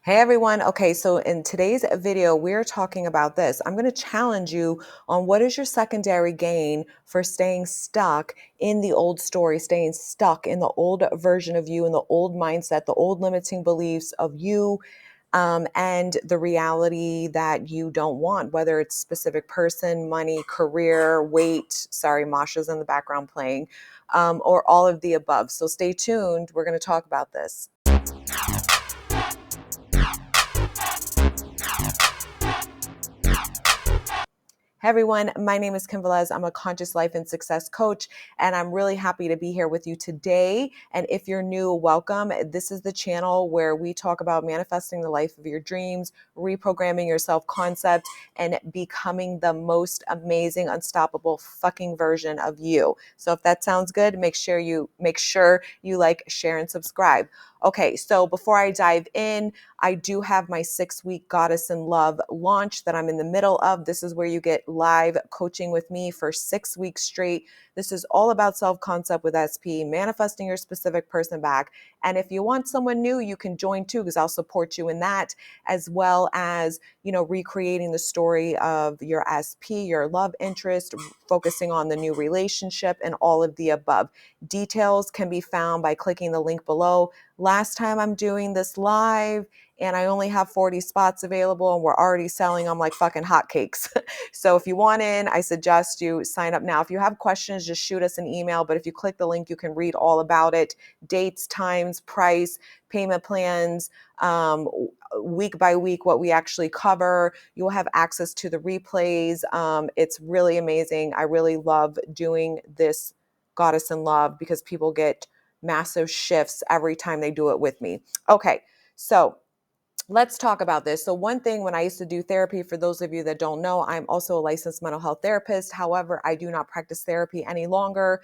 Hey everyone. Okay, so in today's video, we're talking about this. I'm going to challenge you on what is your secondary gain for staying stuck in the old story, staying stuck in the old version of you, in the old mindset, the old limiting beliefs of you, and the reality that you don't want, whether it's specific person, money, career, weight. Sorry, Masha's in the background playing, or all of the above. So stay tuned. We're going to talk about this. Hey everyone, my name is Kim Velez. I'm a conscious life and success coach, and I'm really happy to be here with you today. And if you're new, welcome. This is the channel where we talk about manifesting the life of your dreams, reprogramming your self-concept, and becoming the most amazing, unstoppable fucking version of you. So if that sounds good, make sure you like, share, and subscribe. Okay, so before I dive in, I do have my 6-week Goddess in Love launch that I'm in the middle of. This is where you get live coaching with me for 6 weeks straight. This is all about self-concept with SP, manifesting your specific person back. And if you want someone new, you can join too, because I'll support you in that, as well as, recreating the story of your SP, your love interest, focusing on the new relationship, and all of the above. Details can be found by clicking the link below. Last time I'm doing this live, and I only have 40 spots available, and we're already selling them like fucking hotcakes. So if you want in, I suggest you sign up now. If you have questions, just shoot us an email. But if you click the link, you can read all about it: dates, times, price, payment plans, week by week, what we actually cover. You'll have access to the replays. It's really amazing. I really love doing this Goddess in Love because people get massive shifts every time they do it with me. Okay, so let's talk about this. So one thing, when I used to do therapy, for those of you that don't know, I'm also a licensed mental health therapist. However, I do not practice therapy any longer,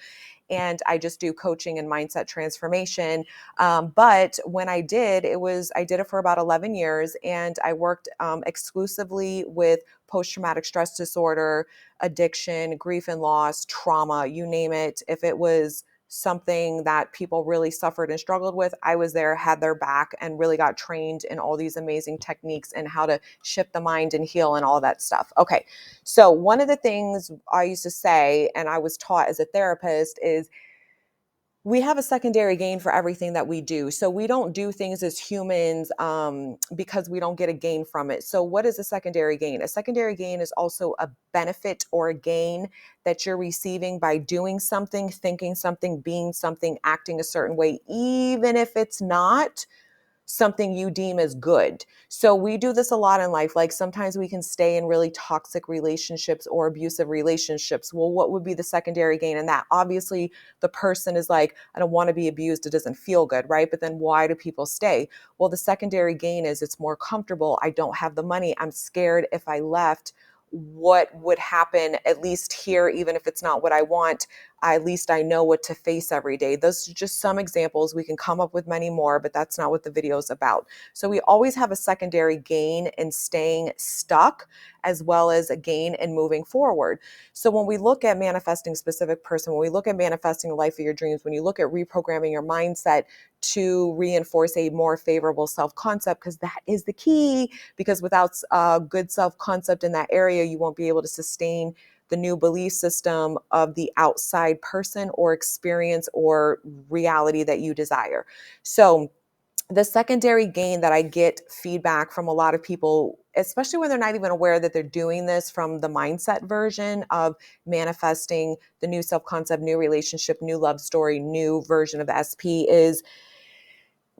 and I just do coaching and mindset transformation. But when I did, I did it for about 11 years, and I worked exclusively with post-traumatic stress disorder, addiction, grief and loss, trauma, you name it. If it was something that people really suffered and struggled with, I was there, had their back, and really got trained in all these amazing techniques and how to shift the mind and heal and all that stuff. Okay, so one of the things I used to say, and I was taught as a therapist, is we have a secondary gain for everything that we do. So we don't do things as humans because we don't get a gain from it. So what is a secondary gain? A secondary gain is also a benefit or a gain that you're receiving by doing something, thinking something, being something, acting a certain way, even if it's not something you deem as good. So we do this a lot in life. Like sometimes we can stay in really toxic relationships or abusive relationships. Well, what would be the secondary gain in that? Obviously, the person is like, I don't want to be abused. It doesn't feel good, right? But then why do people stay? Well, the secondary gain is it's more comfortable. I don't have the money. I'm scared if I left, what would happen, at least here, even if it's not what I want, at least I know what to face every day. Those are just some examples. We can come up with many more, but that's not what the video is about. So we always have a secondary gain in staying stuck, as well as a gain in moving forward. So when we look at manifesting specific person, when we look at manifesting the life of your dreams, when you look at reprogramming your mindset to reinforce a more favorable self-concept, because that is the key, because without good self-concept in that area, you won't be able to sustain the new belief system of the outside person or experience or reality that you desire. So the secondary gain that I get feedback from a lot of people, especially when they're not even aware that they're doing this, from the mindset version of manifesting the new self-concept, new relationship, new love story, new version of SP, is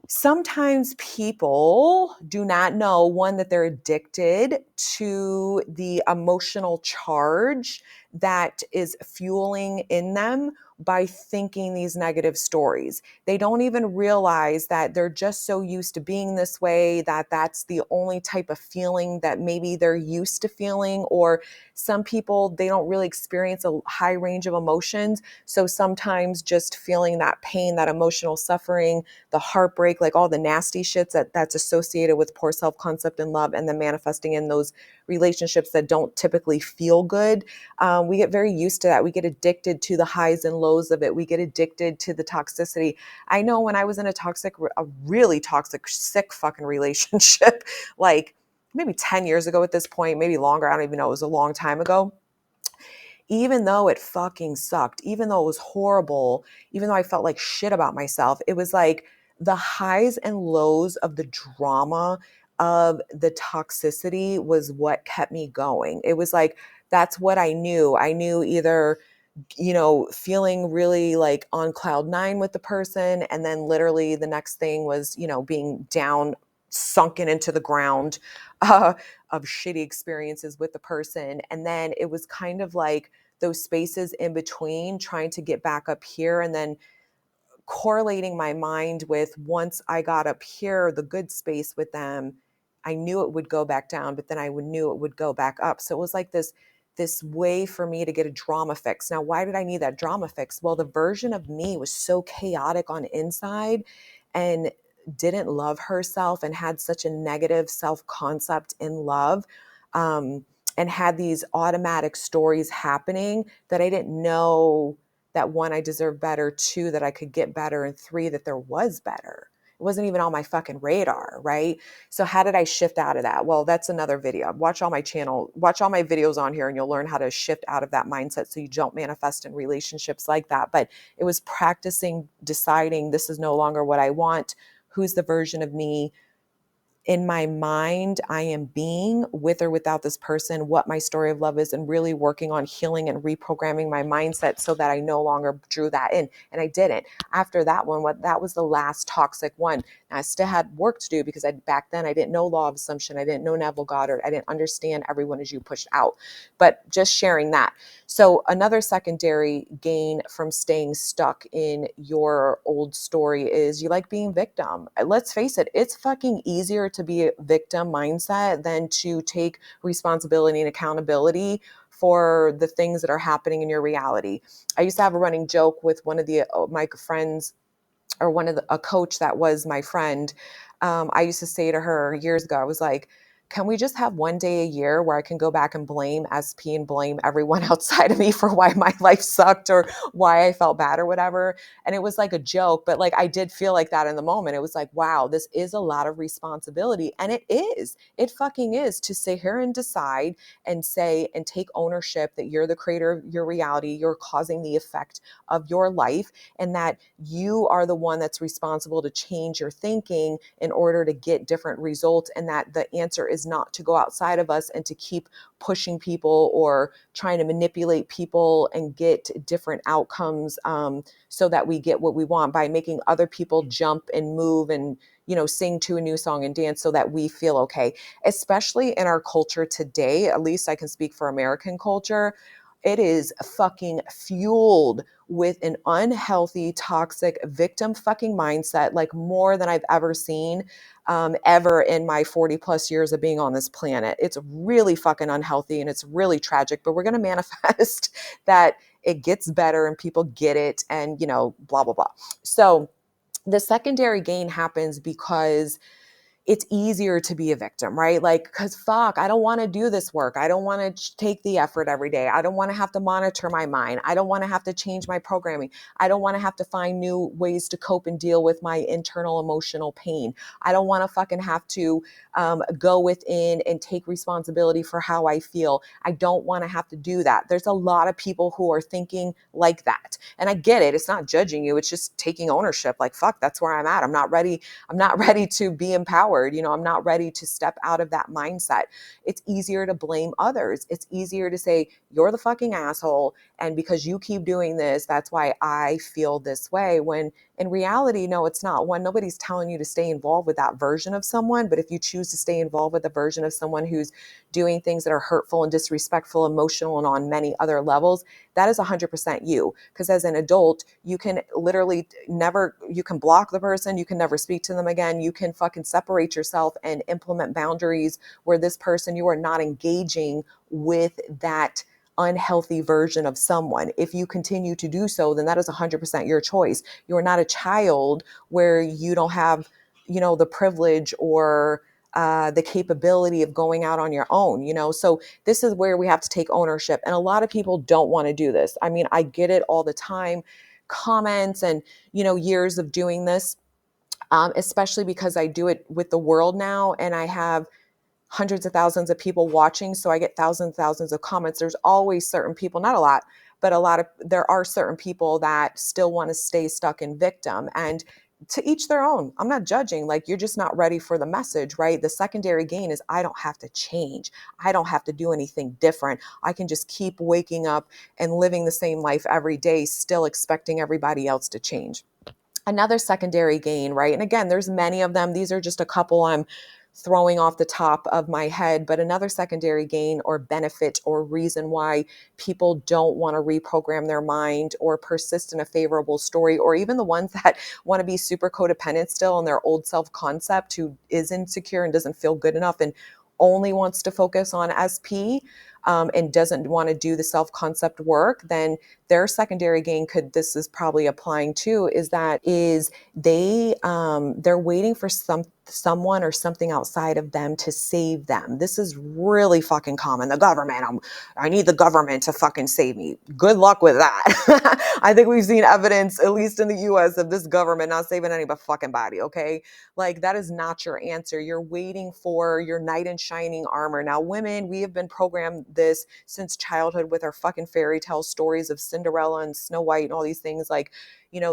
sometimes people do not know, one, that they're addicted to the emotional charge that is fueling in them by thinking these negative stories. They don't even realize that they're just so used to being this way that that's the only type of feeling that maybe they're used to feeling. Or some people, they don't really experience a high range of emotions. So sometimes just feeling that pain, that emotional suffering, the heartbreak, like all the nasty shits that's associated with poor self-concept and love, and then manifesting in those relationships that don't typically feel good. We get very used to that. We get addicted to the highs and lows of it. We get addicted to the toxicity. I know when I was in a really toxic, sick fucking relationship, like maybe 10 years ago at this point, maybe longer. I don't even know. It was a long time ago. Even though it fucking sucked, even though it was horrible, even though I felt like shit about myself, it was like the highs and lows of the drama of the toxicity was what kept me going. It was like, that's what I knew. I knew either, feeling really like on cloud nine with the person. And then literally the next thing was, being down, sunken into the ground, uh, of shitty experiences with the person. And then it was kind of like those spaces in between, trying to get back up here, and then correlating my mind with, once I got up here, the good space with them, I knew it would go back down, but then knew it would go back up. So it was like this way for me to get a drama fix. Now, why did I need that drama fix? Well, the version of me was so chaotic on inside and didn't love herself and had such a negative self-concept in love, and had these automatic stories happening, that I didn't know that, one, I deserved better, two, that I could get better, and three, that there was better. It wasn't even on my fucking radar, right? So how did I shift out of that? Well, that's another video. Watch all my videos on here, and you'll learn how to shift out of that mindset so you don't manifest in relationships like that. But it was practicing deciding, this is no longer what I want. Who's the version of me in my mind I am being, with or without this person, what my story of love is, and really working on healing and reprogramming my mindset so that I no longer drew that in. And I didn't. After that one, that was the last toxic one. And I still had work to do, because back then I didn't know law of assumption. I didn't know Neville Goddard. I didn't understand everyone is you pushed out. But just sharing that. So another secondary gain from staying stuck in your old story is you like being victim. Let's face it, it's fucking easier to be a victim mindset than to take responsibility and accountability for the things that are happening in your reality. I used to have a running joke with one of my friends, or a coach that was my friend. I used to say to her years ago, I was like, can we just have one day a year where I can go back and blame SP and blame everyone outside of me for why my life sucked or why I felt bad or whatever? And it was like a joke, but like I did feel like that in the moment. It was like, wow, this is a lot of responsibility. And it is. It fucking is, to sit here and decide and say and take ownership that you're the creator of your reality, you're causing the effect of your life, and that you are the one that's responsible to change your thinking in order to get different results, and that the answer is not to go outside of us and to keep pushing people or trying to manipulate people and get different outcomes, so that we get what we want by making other people jump and move and sing to a new song and dance so that we feel okay. Especially in our culture today, at least I can speak for American culture, it is fucking fueled with an unhealthy, toxic victim fucking mindset, like more than I've ever seen, ever in my 40 plus years of being on this planet. It's really fucking unhealthy and it's really tragic, but we're going to manifest that it gets better and people get it and, blah, blah, blah. So the secondary gain happens because it's easier to be a victim, right? Like, because fuck, I don't want to do this work. I don't want to take the effort every day. I don't want to have to monitor my mind. I don't want to have to change my programming. I don't want to have to find new ways to cope and deal with my internal emotional pain. I don't want to fucking have to go within and take responsibility for how I feel. I don't want to have to do that. There's a lot of people who are thinking like that. And I get it. It's not judging you. It's just taking ownership. Like, fuck, that's where I'm at. I'm not ready to be empowered. I'm not ready to step out of that mindset. It's easier to blame others. It's easier to say, you're the fucking asshole. And because you keep doing this, that's why I feel this way. When in reality, no, it's not. One, nobody's telling you to stay involved with that version of someone. But if you choose to stay involved with a version of someone who's doing things that are hurtful and disrespectful, emotional, and on many other levels, that is 100% you. Because as an adult, you can literally you can block the person, you can never speak to them again, you can fucking separate yourself and implement boundaries where this person, you are not engaging with that unhealthy version of someone. If you continue to do so, then that is 100% your choice. You are not a child where you don't have, the privilege or the capability of going out on your own, So this is where we have to take ownership. And a lot of people don't want to do this. I mean, I get it all the time, comments and, years of doing this, especially because I do it with the world now and I have hundreds of thousands of people watching. So I get thousands and thousands of comments. There's always certain people, not a lot, but there are certain people that still want to stay stuck in victim, and to each their own. I'm not judging. Like, you're just not ready for the message, right? The secondary gain is I don't have to change. I don't have to do anything different. I can just keep waking up and living the same life every day, still expecting everybody else to change. Another secondary gain, right? And again, there's many of them. These are just a couple I'm throwing off the top of my head, but another secondary gain or benefit or reason why people don't want to reprogram their mind or persist in a favorable story, or even the ones that want to be super codependent still on their old self-concept, who is insecure and doesn't feel good enough and only wants to focus on SP, and doesn't want to do the self-concept work, then their secondary gain this is probably applying to, is they're waiting for someone or something outside of them to save them. This is really fucking common. The government, I need the government to fucking save me. Good luck with that. I think we've seen evidence, at least in the US, of this government not saving any but fucking body, okay? Like, that is not your answer. You're waiting for your knight in shining armor. Now, women, we have been programmed this since childhood with our fucking fairy tale stories of Cinderella and Snow White and all these things. Like,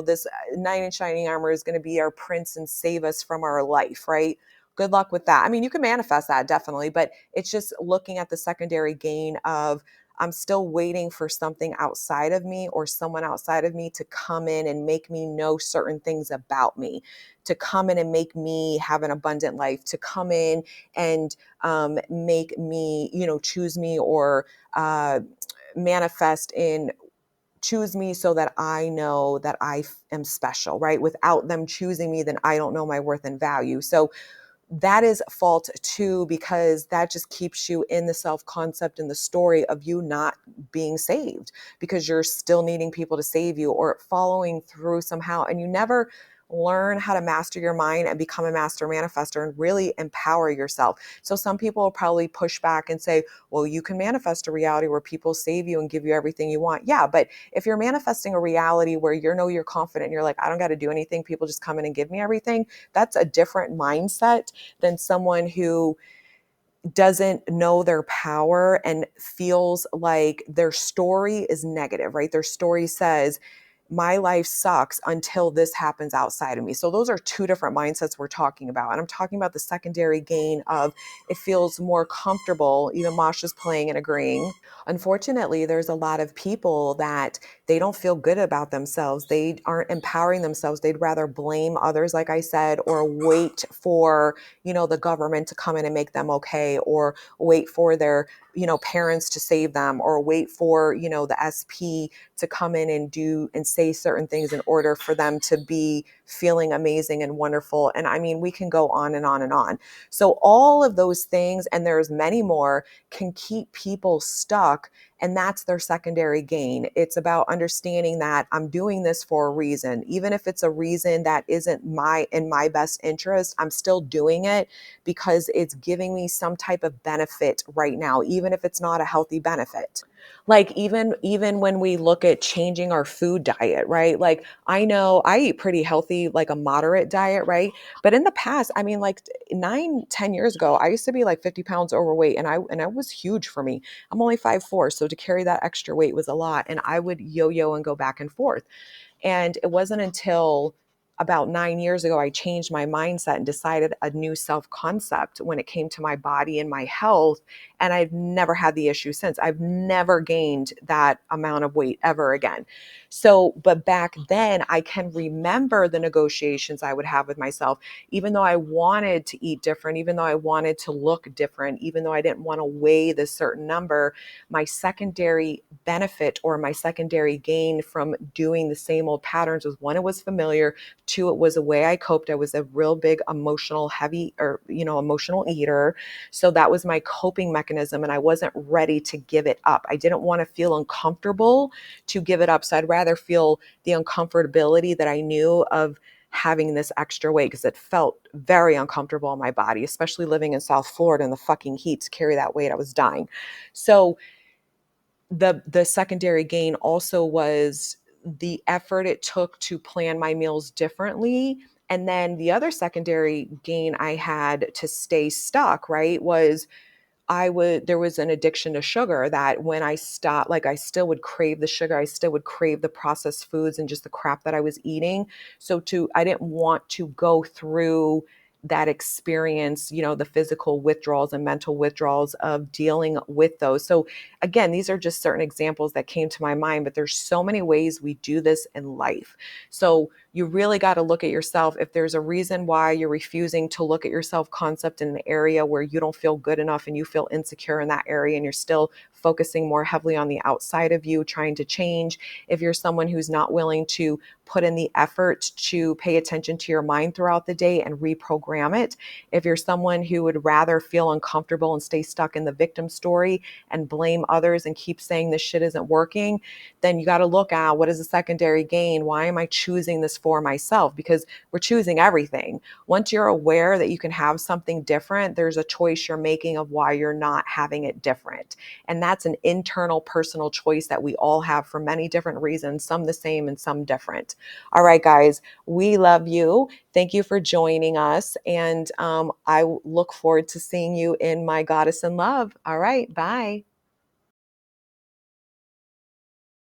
this knight in shining armor is going to be our prince and save us from our life, right? Good luck with that. I mean, you can manifest that, definitely, but it's just looking at the secondary gain of, I'm still waiting for something outside of me or someone outside of me to come in and make me know certain things about me, to come in and make me have an abundant life, to come in and make me, choose me, or manifest in choose me so that I know that I am special, right? Without them choosing me, then I don't know my worth and value. So that is fault too, because that just keeps you in the self-concept and the story of you not being saved, because you're still needing people to save you or following through somehow. And you never learn how to master your mind and become a master manifester and really empower yourself. So some people will probably push back and say, well, you can manifest a reality where people save you and give you everything you want. Yeah, but if you're manifesting a reality where you're confident and you're like, I don't got to do anything, people just come in and give me everything, that's a different mindset than someone who doesn't know their power and feels like their story is negative, right? Their story says, my life sucks until this happens outside of me. So those are two different mindsets we're talking about. And I'm talking about the secondary gain of, it feels more comfortable. Even Masha's playing and agreeing. Unfortunately, there's a lot of people that they don't feel good about themselves. They aren't empowering themselves. They'd rather blame others, like I said, or wait for, the government to come in and make them okay, or wait for their, parents to save them, or wait for, the SP to come in and do and say certain things in order for them to be feeling amazing and wonderful. And I mean, we can go on and on and on. So all of those things, and there's many more, can keep people stuck. And that's their secondary gain. It's about understanding that I'm doing this for a reason. Even if it's a reason that isn't in my best interest, I'm still doing it because it's giving me some type of benefit right now, even if it's not a healthy benefit. Like, even when we look at changing our food diet, right? Like, I know I eat pretty healthy, like a moderate diet, right? But in the past, I mean, like 9, 10 years ago, I used to be like 50 pounds overweight, and I was huge for me. I'm only 5'4", so to carry that extra weight was a lot, and I would yo-yo and go back and forth. And it wasn't until about 9 years ago, I changed my mindset and decided a new self-concept when it came to my body and my health. And I've never had the issue since. I've never gained that amount of weight ever again. So, but back then I can remember the negotiations I would have with myself, even though I wanted to eat different, even though I wanted to look different, even though I didn't want to weigh this certain number, my secondary benefit or my secondary gain from doing the same old patterns was, one, it was familiar. Two, it was a way I coped. I was a real big emotional eater. So that was my coping mechanism, and I wasn't ready to give it up. I didn't want to feel uncomfortable to give it up. So I'd rather feel the uncomfortability that I knew of having this extra weight because it felt very uncomfortable in my body, especially living in South Florida in the fucking heat. To carry that weight, I was dying. So the secondary gain also was the effort it took to plan my meals differently. And then the other secondary gain I had to stay stuck, right, was there was an addiction to sugar that when I stopped, like I still would crave the sugar. I still would crave the processed foods and just the crap that I was eating. I didn't want to go through that experience, the physical withdrawals and mental withdrawals of dealing with those. So again, these are just certain examples that came to my mind, but there's so many ways we do this in life. So you really got to look at yourself. If there's a reason why you're refusing to look at your self-concept in an area where you don't feel good enough and you feel insecure in that area, and you're still focusing more heavily on the outside of you, trying to change. If you're someone who's not willing to put in the effort to pay attention to your mind throughout the day and reprogram it. If you're someone who would rather feel uncomfortable and stay stuck in the victim story and blame others and keep saying this shit isn't working, then you got to look at what is the secondary gain? Why am I choosing this for myself? Because we're choosing everything. Once you're aware that you can have something different, there's a choice you're making of why you're not having it different. And that's an internal personal choice that we all have for many different reasons, some the same and some different. All right, guys, we love you. Thank you for joining us. And I look forward to seeing you in my Goddess in Love. All right, bye.